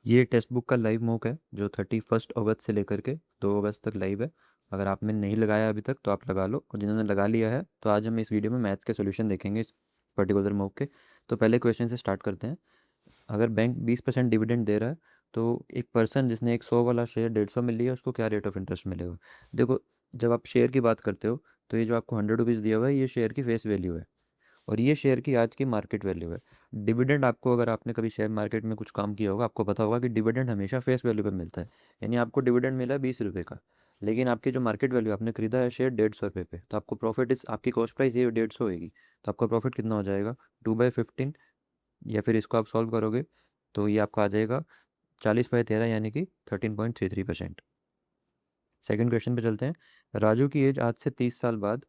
ये text book का live mock है जो 31 अगस्त से लेकर के 2 अगस्त तक लाइव है। अगर आपने नहीं लगाया अभी तक तो आप लगा लो, और जिन्होंने लगा लिया है तो आज हम इस वीडियो में मैथ्स के सॉल्यूशन देखेंगे इस पर्टिकुलर मॉक के। तो पहले क्वेश्चन से स्टार्ट करते हैं। अगर बैंक 20% डिविडेंड दे रहा है तो एक पर्सन जिसने एक 100 वाला शेयर 150 में लिया उसको क्या रेट ऑफ इंटरेस्ट मिलेगा। देखो, जब आप शेयर की बात करते हो तो ये जो आपको 100 रुपीज़ दिया हुआ है ये शेयर की फेस वैल्यू है, और ये शेयर की आज की मार्केट वैल्यू है। डिविडेंड आपको, अगर आपने कभी शेयर मार्केट में कुछ काम किया होगा, आपको पता होगा कि डिविडेंड हमेशा फेस वैल्यू पे मिलता है। यानी आपको डिविडेंड मिला 20 रुपये का, लेकिन आपकी जो मार्केट वैल्यू, आपने खरीदा है शेयर 150 रुपये पे, तो आपको प्रॉफिट इस आपकी कॉस्ट प्राइस ये 150 होगी, तो आपका प्रॉफिट कितना हो जाएगा 2/15। या फिर इसको आप सॉल्व करोगे तो ये आपका आ जाएगा 40/13 यानी कि 13.33%। सेकंड क्वेश्चन पे चलते हैं। राजू की एज आज से 30 साल बाद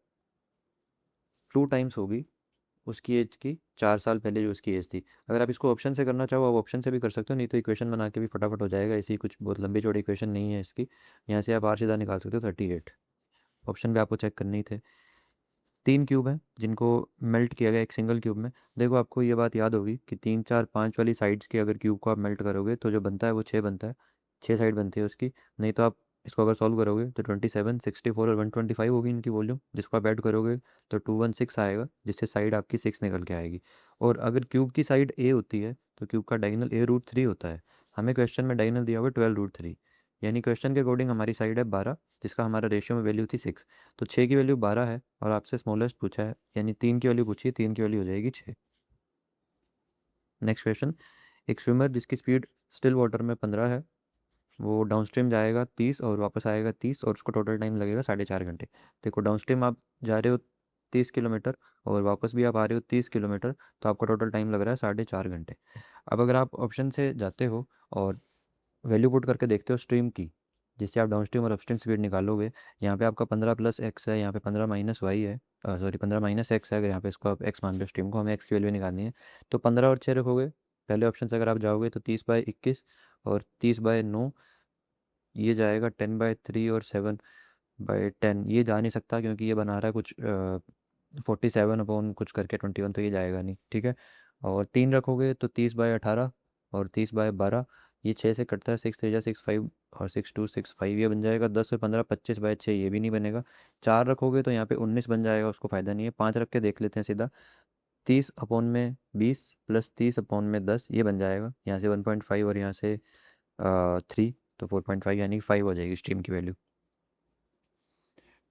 2 टाइम्स होगी उसकी एज की 4 साल पहले जो उसकी एज थी। अगर आप इसको ऑप्शन से करना चाहो आप ऑप्शन से भी कर सकते हो, नहीं तो इक्वेशन बना के भी फटाफट हो जाएगा। ऐसी कुछ बहुत लंबी चौड़ी इक्वेशन नहीं है इसकी। यहाँ से आप आर सीधा निकाल सकते हो 38। ऑप्शन भी आपको चेक करने ही थे। 3 क्यूब हैं जिनको मेल्ट किया गया एक सिंगल क्यूब में। देखो, आपको ये बात याद होगी कि 3 4 5 वाली साइड्स के अगर क्यूब को आप मेल्ट करोगे तो जो बनता है वो 6 बनता है। 6 साइड बनती है उसकी। नहीं तो आप इसको अगर सॉल्व करोगे तो 27 64 और 125 होगी इनकी वॉल्यूम, जिसको आप ऐड करोगे तो 216 आएगा, जिससे साइड आपकी 6 निकल के आएगी। और अगर क्यूब की साइड ए होती है तो क्यूब का डायगोनल A√3 होता है। हमें क्वेश्चन में डायगोनल दिया हुआ 12√3, यानी क्वेश्चन के अकॉर्डिंग हमारी साइड है 12, जिसका हमारा रेशियो में वैल्यू थी 6। तो 6 की वैल्यू 12 है और आपसे स्मॉलेस्ट पूछा है, यानी 3 की वैल्यू पूछी है, 3 की वैल्यू हो जाएगी 6। Next question. एक स्विमर जिसकी स्पीड स्टिल वाटर में 15 है, वो डाउनस्ट्रीम जाएगा 30 और वापस आएगा 30, और उसको टोटल टाइम लगेगा 4.5 घंटे। देखो, डाउनस्ट्रीम आप जा रहे हो 30 किलोमीटर और वापस भी आप आ रहे हो 30 किलोमीटर, तो आपका टोटल टाइम लग रहा है 4.5 घंटे। अब अगर आप ऑप्शन से जाते हो और वैल्यू पुट करके देखते हो स्ट्रीम की, जिससे आप डाउनस्ट्रीम और अपस्ट्रीम स्पीड निकालोगे, यहाँ पे आपका 15 + x है, यहाँ पे 15 - y है, सॉरी 15 - x है। अगर यहाँ पे इसको आप x मान लो, स्ट्रीम को हमें x की वैल्यू निकालनी है, तो 15 और 6 रखोगे पहले ऑप्शन से अगर आप जाओगे तो 30/21 और 30/9, ये जाएगा 10/3 और 7/10। ये जा नहीं सकता क्योंकि ये बना रहा है कुछ 47 अपॉन कुछ करके 21, तो ये जाएगा नहीं, ठीक है। और 3 रखोगे तो 30/18 और 30/12, ये 6 से कटता है, 6 3 जा 6 5 और 6 2 6 5, ये बन जाएगा 10 और 15 25/6, ये भी नहीं बनेगा। 4 रखोगे तो यहाँ पे 19 बन जाएगा, उसको फ़ायदा नहीं है। 5 रख के देख लेते हैं सीधा, 30/20 प्लस 30/10, ये बन जाएगा। यहाँ से 1.5 और यहाँ से 3, तो 4.5 यानी 5 हो जाएगी स्ट्रीम की वैल्यू।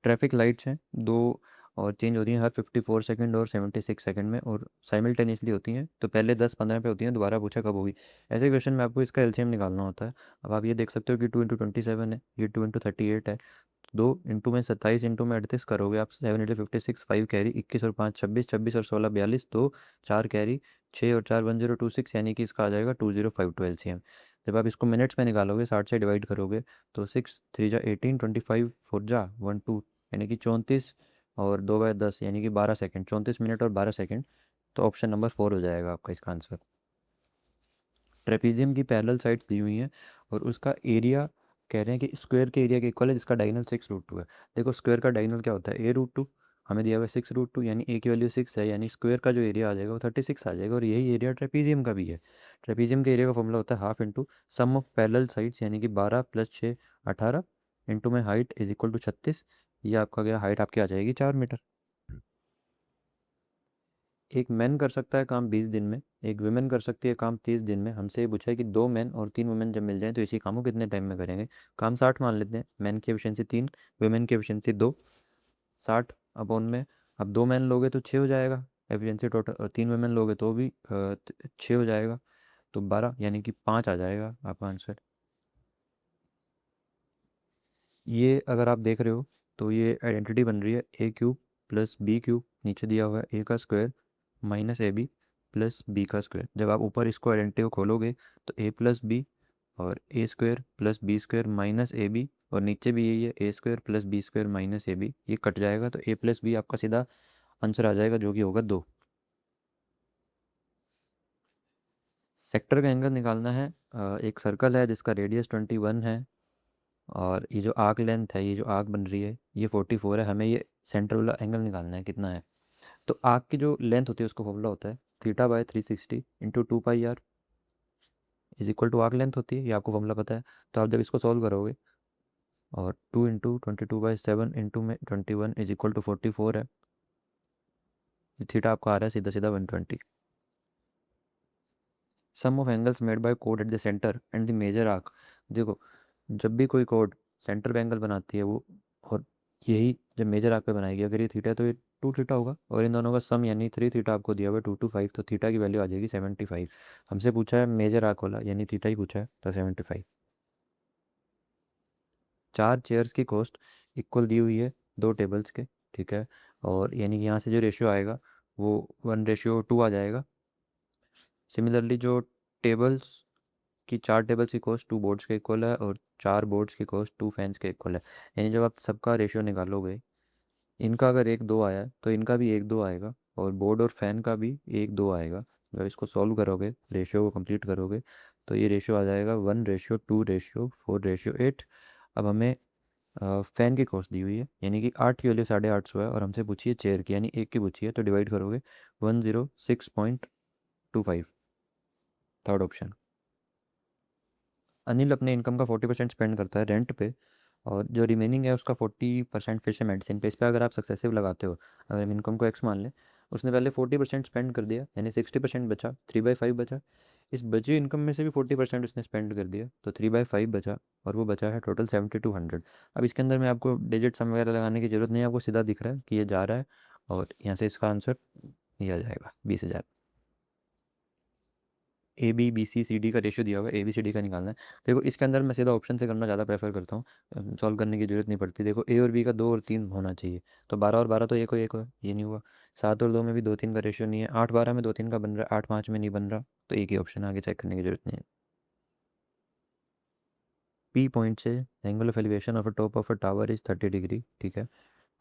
ट्रैफिक लाइट्स हैं दो, और चेंज होती हैं हर 54 सेकंड और 76 सेकंड में, और साइमल्टेनियसली होती हैं। तो पहले 10 15 पे होती हैं, दोबारा पूछा कब होगी। ऐसे क्वेश्चन में आपको इसका एलसीएम निकालना होता है। अब आप ये देख सकते हो कि 2 × 27 है, ये 2 × 38 है। 2 इंटू में 27 इंटू में 38 करोगे आप, 7 × 56, 5 कैरी, 21 और 5 26, 26 और 16 42, 2 4 कैरी, 6 और 4 1026, यानी कि इसका आ जाएगा 2052 एलसीएम। जब आप इसको मिनट्स में निकालोगे, 60 से डिवाइड करोगे, तो 6 3 जा 18, 25 4 जा 12, यानी कि 34 और 2/10 यानी कि 12 सेकंड, 34 मिनट और 12 सेकंड। तो ऑप्शन नंबर 4 हो जाएगा आपका इसका आंसर। ट्रेपीजियम की पैरेलल साइड्स दी हुई हैं और उसका एरिया कह रहे हैं कि स्क्वायर के एरिया के इक्वल है, जिसका डायगोनल 6√2 है। देखो, स्क्वायर का डायगोनल क्या होता है, A√2। हमें दिया हुआ है 6√2, यानी ए की वैल्यू 6 है, यानी स्क्वायर का जो एरिया आ जाएगा वो 36 आ जाएगा, और यही एरिया ट्रेपीजियम का भी है। ट्रेपीजियम के एरिया का फॉर्मूला होता है half into sum of parallel sides, यानी कि 12 + 6 18, इंटू में हाइट इज इक्वल टू 36। ये आपका गया, हाइट आपकी आ जाएगी 4 मीटर। एक मैन कर सकता है काम 20 दिन में, एक वुमेन कर सकती है काम 30 दिन में। हमसे ये पूछा है कि 2 मैन और 3 वुमेन जब मिल जाएं तो इसी काम को कितने टाइम में करेंगे। काम 60 मान लेते हैं। मैन की एफिशिएंसी 3, वुमेन की एफिशिएंसी 2। 60 अपॉन में, अब 2 मैन लोगे तो 6 हो जाएगा एफिशिएंसी टोटल, 3 वुमेन लोगे तो भी 6 हो जाएगा, तो 12 यानी कि 5 आ जाएगा आपका आंसर। ये अगर आप देख रहे हो तो ये आइडेंटिटी बन रही है A³ प्लस B³ नीचे दिया हुआ है A² minus AB plus B²। जब आप ऊपर इसको आइडेंटिटी को खोलोगे तो A+B और A² plus B² minus AB, और नीचे भी यही है A² plus B² minus AB, ये कट जाएगा तो A+B आपका सीधा आंसर आ जाएगा, जो कि होगा 2। सेक्टर का एंगल निकालना है। एक सर्कल है जिसका रेडियस 21 है, और ये जो आर्क लेंथ है, ये जो आर्क बन रही है ये 44 है। हमें ये सेंटर वाला एंगल निकालना है कितना है। तो आर्क की जो लेंथ होती है उसका फॉर्मूला होता है theta by 360 into 2 pi R, is equal to arc length होती है, ये आपको फॉर्मूला पता है। तो आप जब इसको सॉल्व करोगे और 2 × 22/7 इंटू में 21 इज इक्वल टू 44 है, थीटा आपका आ रहा है सीधा सीधा 120। Sum of angles made by कोड at the centre and the major arc. देखो, जब भी कोई कोड सेंटर पे एंगल बनाती है वो, और यही जब मेजर आर्क पे बनाएगी, अगर ये थीटा है तो ये 2 थीटा होगा, और इन दोनों का सम यानी 3 थीटा आपको दिया हुआ है 2 to 5, तो थीटा की वैल्यू आ जाएगी 75। हमसे पूछा है मेजर आर्क वाला, यानी थीटा ही पूछा है, तो 75। 4 चेयर्स की कॉस्ट इक्वल दी हुई है 2 टेबल्स के, ठीक है, और यानी कि यहाँ से जो रेशियो आएगा वो 1:2 आ जाएगा। सिमिलरली जो टेबल्स की 4 टेबल्स की कॉस्ट 2 बोर्ड्स के इक्वल है, और 4 बोर्ड्स की कॉस्ट 2 फैंस के इक्वल है। यानी जब आप सबका रेशियो निकालोगे, इनका अगर 1:2 आया है तो इनका भी 1:2 आएगा, और बोर्ड और फैन का भी 1:2 आएगा। जब इसको सॉल्व करोगे, रेशियो को कंप्लीट करोगे, तो ये रेशियो आ जाएगा 1:2:4:8। अब हमें फ़ैन की कॉस्ट दी हुई है, यानी कि 8 की वैल्यू 850 है, और हमसे पूछिए चेयर की, यानी एक की पूछी है, तो डिवाइड करोगे 106.25। Third option. अनिल अपने इनकम का 40% स्पेंड करता है रेंट पे, और जो रिमेनिंग है उसका 40% फिर से मेडिसिन पे। इस पर अगर आप सक्सेसिव लगाते हो, अगर हम इनकम को एक्स मान लें, उसने पहले 40% स्पेंड कर दिया, यानी 60% बचा, 3/5 बचा। इस बची इनकम में से भी 40% उसने स्पेंड कर दिया, तो 3/5 बचा, और वो बचा है टोटल 7200। अब इसके अंदर में आपको डिजिट सम वगैरह लगाने की जरूरत नहीं है, आपको सीधा दिख रहा है कि ये जा रहा है, और यहाँ से इसका आंसर ये आ जाएगा 20,000। A B B C C D का रेशियो दिया हुआ है, ABCD का निकालना है। देखो, इसके अंदर मैं सीधा ऑप्शन से करना ज़्यादा प्रेफर करता हूँ, सॉल्व करने की जरूरत नहीं पड़ती। देखो, A और B का 2 और 3 होना चाहिए, तो 12 और 12 तो एक हो एक हो, ये नहीं हुआ। 7 और 2 में भी 2-3 का रेशियो नहीं है। 8-12 में 2-3 का बन रहा है, 8-5 में नहीं बन रहा, तो एक ही ऑप्शन है, आगे चेक करने की जरूरत नहीं है। P पॉइंट से angle of elevation of a top of a tower is 30 degree, ठीक है।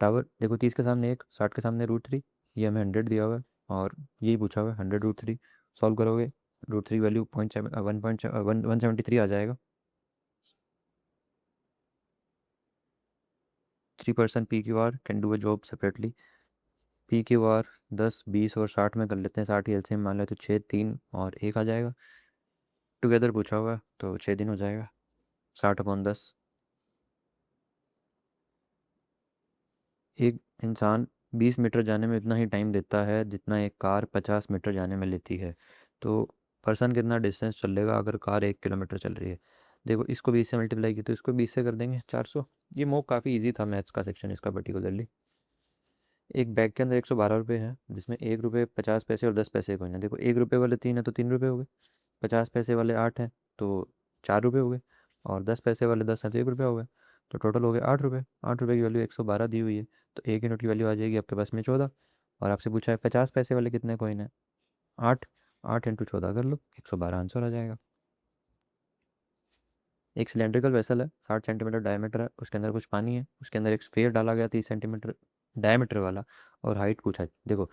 टावर देखो, 30 के सामने 1, 60 के सामने √3, ये हमें 100 दिया हुआ है, और यही पूछा हुआ है 100√3। सॉल्व करोगे, √3 वैल्यू 173 आ जाएगा। 3 person PQR can do a job separately. PQR 10, 20 और 60 में कर लेते हैं, 60 ही एलसीएम मान लें, तो 6, 3 और 1 आ जाएगा। टुगेदर पूछा होगा तो 6 दिन हो जाएगा, 60/10। एक इंसान 20 मीटर जाने में इतना ही टाइम लेता है जितना एक कार 50 मीटर जाने में लेती है, तो पर्सन कितना डिस्टेंस चल लेगा अगर कार 1 किलोमीटर चल रही है। देखो, इसको 20 से मल्टीप्लाई की तो इसको 20 से कर देंगे, 400। ये मॉक काफ़ी इजी था, मैथ्स का सेक्शन इसका पर्टिकुलरली। एक बैग के अंदर 112 रुपये हैं, जिसमें 1 रुपये 50 पैसे और 10 पैसे कॉइन है। देखो, 1 रुपये वाले 3 है तो 3 रुपये हो गए, 50 पैसे वाले 8 हैं तो 4 रुपये हो गए, और 10 पैसे वाले 10 हैं तो 1 रुपया हो गया, तो टोटल हो गए 8 रुपये। 8 रुपये की वैल्यू 112 दी हुई है, तो एक यूनिट की वैल्यू आ जाएगी आपके पास में 14। और आपसे पूछा है 50 पैसे वाले कितने कॉइन है, 8। 8 × 14 कर लो, 112 आंसर आ जाएगा। एक सिलेंड्रिकल वेसल है, 60 सेंटीमीटर डायमीटर है, उसके अंदर कुछ पानी है, उसके अंदर एक स्फीयर डाला गया 30 सेंटीमीटर डायमीटर वाला, और हाइट पूछा है। देखो,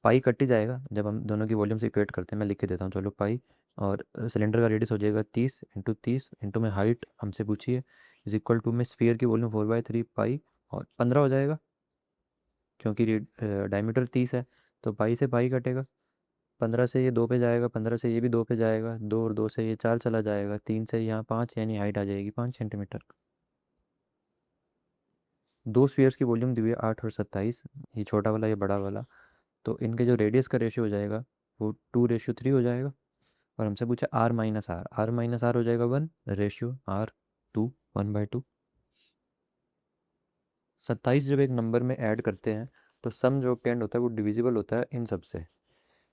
पाई कट ही जाएगा जब हम दोनों की वॉल्यूम से इक्वेट करते हैं, मैं लिख के देता हूँ, चलो पाई। और सिलेंडर का रेडियस हो जाएगा 30 × 30 इंटू में हाइट हमसे पूछी है, इज इक्वल टू में स्फीयर की वॉल्यूम 4/3 पाई, और 15 हो जाएगा, क्योंकि डायमीटर 30 है, तो पाई से पाई कटेगा। 15 से ये 2 पे जाएगा, 15 से ये भी 2 पे जाएगा, 2 और 2 से ये 4 चला जाएगा, 3 से यहाँ 5, यानी हाइट आ जाएगी 5 सेंटीमीटर। दो स्फीयर्स की वॉल्यूम दी हुई है 8 और 27, ये छोटा वाला ये बड़ा वाला, तो इनके जो रेडियस का रेशियो हो जाएगा वो 2:3 हो जाएगा। और हमसे पूछा R-R, R-R हो जाएगा 1, रेशियो R 2, 1/2। 27 जब एक नंबर में ऐड करते हैं तो सम जो ऑब्टेन्ड होता है वो डिविजिबल होता है इन सब से।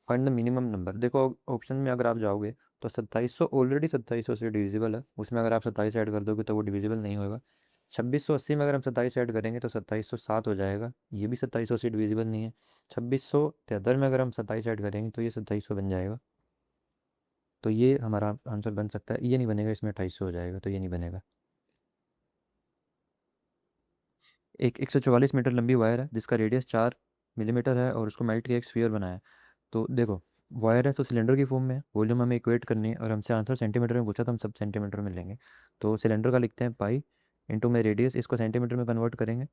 Find the minimum number. देखो, ऑप्शन में अगर आप जाओगे तो 2700 ऑलरेडी 2700 से डिविजिबल है, उसमें अगर आप 27 ऐड कर दोगे तो वो डिविजिबल नहीं होगा। 2680 में अगर हम 27 ऐड करेंगे तो 2707 हो जाएगा, ये भी 2700 से डिविजिबल नहीं है। 2673 में अगर हम 27 ऐड करेंगे तो ये 2700 बन जाएगा, तो ये हमारा आंसर बन सकता है। ये नहीं बनेगा, इसमें 2800 हो जाएगा, तो ये नहीं बनेगा। एक 144 मीटर लंबी वायर है जिसका रेडियस 4 मिलीमीटर है, और उसको मेल्ट के एक स्फीयर बनाया है। तो देखो, वायर है तो सिलेंडर की फॉर्म में है, वॉल्यूम हमें इक्वेट करनी है, और हमसे आंसर सेंटीमीटर में पूछा तो हम सब सेंटीमीटर में लेंगे। तो सिलेंडर का लिखते हैं पाई इंटू में रेडियस, इसको सेंटीमीटर में कन्वर्ट करेंगे,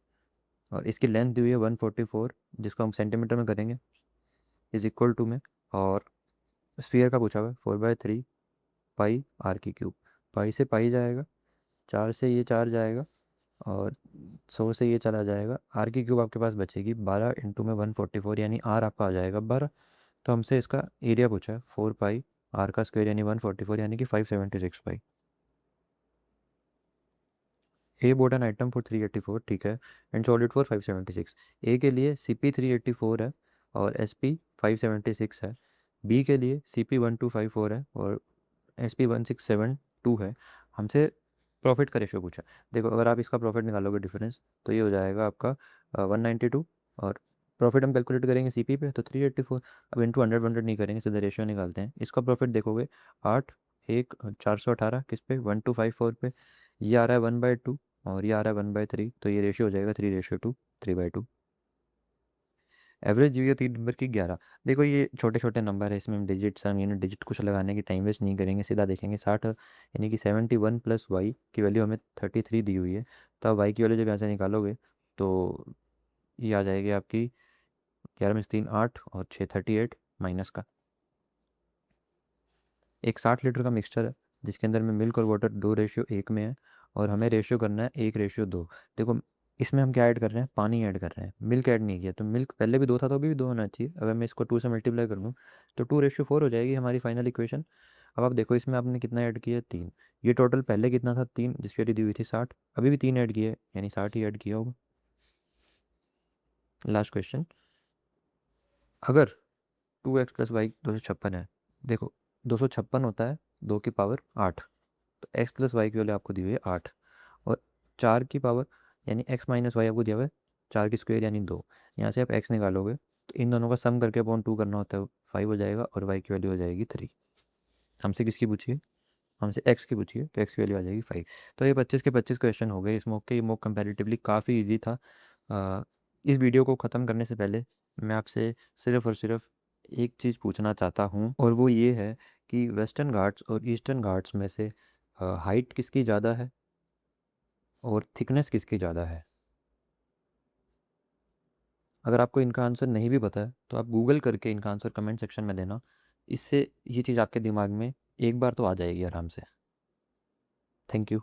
और इसकी लेंथ दी हुई है 144, जिसको हम सेंटीमीटर में करेंगे, इज इक्वल टू में, और स्फीयर का पूछा हुआ है 4/3 पाई आर की क्यूब। पाई से पाई जाएगा, 4 से ये 4 जाएगा, और 100 से ये चला जाएगा। आर की क्यूब आपके पास बचेगी 12 इंटू में 144, यानी आर आपका आ जाएगा 12। तो हमसे इसका एरिया पूछा है 4 पाई आर का स्क्वायर यानी 144, यानी कि 576 पाई। A boat an item for 384, ठीक है, and sold it for 576। A के लिए सी पी 384 है और एस पी 576 है। बी के लिए सी पी 1254 है और एस पी 1672 है। हमसे प्रॉफिट का रेशियो पूछा। देखो, अगर आप इसका प्रॉफिट निकालोगे डिफरेंस, तो ये हो जाएगा आपका 192, और प्रॉफिट हम कैलकुलेट करेंगे सीपी पे, तो 384। अब इंटू 100 100 नहीं करेंगे, सीधा रेशियो निकालते हैं। इसका प्रॉफिट देखोगे 8 1 418 किस पे, 1254 पे। ये आ रहा है 1/2 और ये आ रहा है 1/3, तो ये रेशियो हो जाएगा 3:2, 3/2। एवरेज हुई है 3 नंबर की 11। देखो, ये छोटे छोटे नंबर है, इसमें हम डिजिट्स, हम यूनिट डिजिट कुछ लगाने की टाइम वेस्ट नहीं करेंगे, सीधा देखेंगे 60, यानी कि 71 प्लस वाई की वैल्यू हमें 33 दी हुई है। तो अब वाई की वैल्यू जब यहाँ से निकालोगे, तो ये आ जाएगी आपकी 11 में से 3 8 और 6 38 माइनस का। एक 60 लीटर का मिक्सचर है, जिसके अंदर में मिल्क और वाटर 2:1 में है, और हमें रेशियो करना है 1:2। देखो, इसमें हम क्या ऐड कर रहे हैं, पानी ऐड कर रहे हैं, मिल्क ऐड नहीं किया। तो मिल्क पहले भी 2 था, तो अभी भी 2 होना चाहिए। अगर मैं इसको 2 से मल्टीप्लाई कर दूँ, तो 2:4 हो जाएगी हमारी फाइनल इक्वेशन। अब आप देखो, इसमें आपने कितना ऐड किया है, 3। ये टोटल पहले कितना था, 3, जिसकी वैल्यू दी हुई थी 60। अभी भी 3 ऐड किया है, यानी 60 ही ऐड किया होगा। लास्ट क्वेश्चन, अगर 2x प्लस वाई 256 है। देखो, 256 होता है 2 की पावर 8, तो x प्लस वाई की वैल्यू आपको दी हुई है 8, और 4 की पावर यानी x माइनस वाई आपको दिया हुआ है 4 की स्क्वायर यानी 2। यहाँ से आप x निकालोगे, तो इन दोनों का सम करके अपॉन 2 करना होता है, 5 हो जाएगा, और y की वैल्यू हो जाएगी 3। हमसे किसकी पूछिए, हमसे x की पूछिए, तो x की वैल्यू आ जाएगी 5। तो ये 25 के 25 क्वेश्चन हो गए इस मॉक के। ये मॉक कंपैरेटिवली काफ़ी इजी था। इस वीडियो को ख़त्म करने से पहले मैं आपसे सिर्फ़ और सिर्फ एक चीज़ पूछना चाहता हूँ, और वो ये है कि वेस्टर्न घाट्स और ईस्टर्न घाट्स में से हाइट किसकी ज़्यादा है और थिकनेस किसकी ज़्यादा है। अगर आपको इनका आंसर नहीं भी पता है, तो आप गूगल करके इनका आंसर कमेंट सेक्शन में देना। इससे ये चीज़ आपके दिमाग में एक बार तो आ जाएगी आराम से। Thank you.